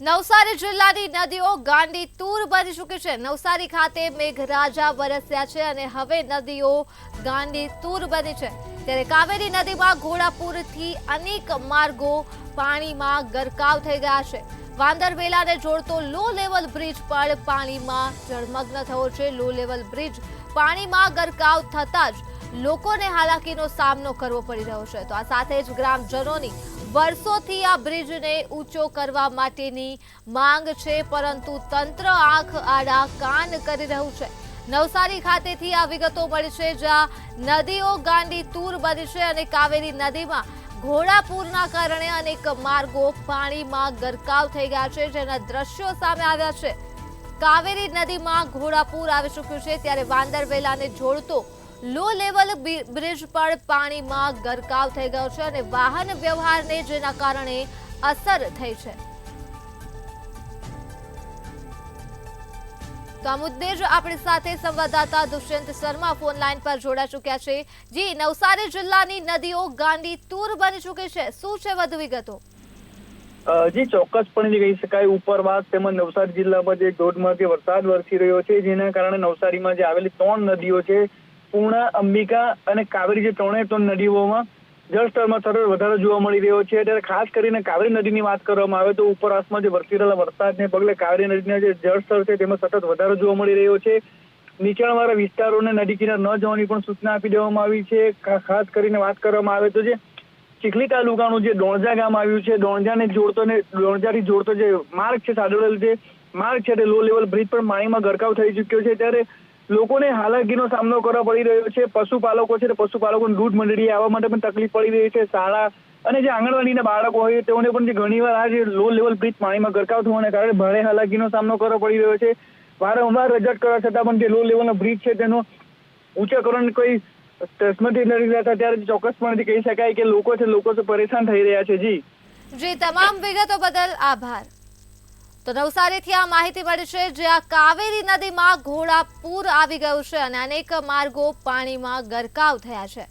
નવસારી જિલ્લાની નદીઓ ગાંડી તૂર બની ચૂકી છે। નવસારી ખાતે મેઘરાજા વરસ્યા છે અને હવે નદીઓ ગાંડી તૂર બની છે। ત્યારે કાવેરી નદીમાં ઘોડાપુરથી અનેક માર્ગો પાણીમાં ગરકાવ થઈ ગયા છે। વાંદરવેલાને જોડતો લો લેવલ બ્રિજ પણ પાણીમાં જળમગ્ન થયો છે। લો લેવલ બ્રિજ પાણીમાં ગરકાવ થતા જ લોકોને હાલાકીનો સામનો કરવો પડી રહ્યો છે। તો આ સાથે જ ગ્રામજનોની વર્ષોથી આ બ્રિજને ઊંચો કરવા માટેની માંગ છે, પરંતુ તંત્ર આંખ આડા કાન કરી રહ્યું છે। નવસારી ખાતેથી આ વિગતો મળી છે, જ્યાં નદીઓ ગાંડી તૂર બની છે અને કાવેરી નદીમાં ઘોડાપૂરના કારણે અનેક માર્ગો પાણીમાં ગરકાવ થઈ ગયા છે, જેના દ્રશ્યો સામે આવ્યા છે। કાવેરી નદીમાં ઘોડાપૂર આવી ચૂક્યું છે, ત્યારે વાંદરવેલાને જોડતો લો લેવલ બ્રિજ પણ પાણીમાં ગરકાવ થઈ ગયો છે અને વાહન વ્યવહારને જેના કારણે અસર થઈ છે। તો આ મુદ્દે જ આપણી સાથે સંવાદદાતા દુષ્યંત શર્મા ફોન લાઈન પર જોડા ચૂક્યા છે। જી, નવસારી જિલ્લાની નદીઓ ગાંડી તૂર બની ચૂકી છે, શું છે વધુ વિગતો? જી, ચોક્કસપણે કહી શકાય ઉપરવાસ તેમજ નવસારી જિલ્લામાં જે ધોધમાર વરસાદ વરસી રહ્યો છે, જેના કારણે નવસારીમાં જે આવેલી 3 નદીઓ છે, પૂર્ણા, અંબિકા અને કાવેરી, જે ત્રણ નદીઓમાં જળસ્તરમાં સતત વધારો જોવા મળી રહ્યો છે। ત્યારે ખાસ કરીને કાવેરી નદીની વાત કરવામાં આવે તો ઉપરવાસમાં જે વરસી રહેલા વરસાદને પગલે કાવેરી નદીના જે જળસ્તર છે તેમાં સતત વધારો જોવા મળી રહ્યો છે। નીચાણવાળા વિસ્તારોને નદી કિનારે ન જવાની પણ સૂચના આપી દેવામાં આવી છે। ખાસ કરીને વાત કરવામાં આવે તો જે ચીખલી તાલુકાનું જે ડોણજા ગામ આવ્યું છે, ડોણજાથી જોડતો જે માર્ગ છે, સાડોળેલ જે માર્ગ છે, તે લો લેવલ બ્રિજ પણ પાણીમાં ગરકાવ થઈ ચુક્યો છે। ત્યારે લોકોને હાલાકીનો સામનો કરવો પડી રહ્યો છે। પશુપાલકો છે, પશુપાલકોને દૂધ મંડળીએ આવવા માટે પણ તકલીફ પડી રહી છે। શાળા અને જે આંગણવાડીના બાળકો હોય તેઓને પણ ઘણીવાર આ જે લો લેવલ બ્રિજ પાણીમાં ગરકાવ થવાને કારણે ભારે હાલાકીનો સામનો કરવો પડી રહ્યો છે। વારંવાર રજૂઆત કરવા છતાં પણ જે લો લેવલનો બ્રિજ છે તેનો ઊંચાકરણ કોઈ તસમતી નથી રહેતા। ત્યારે ચોક્કસપણે કહી શકાય કે લોકો પરેશાન થઈ રહ્યા છે। જી, તમામ વિગતો બદલ આભાર। તો નવસારીથી આ માહિતી મળી છે, જ્યાં કાવેરી નદીમાં ઘોડાપૂર આવી ગયું છે અને અનેક માર્ગો પાણીમાં ગરકાવ થયા છે।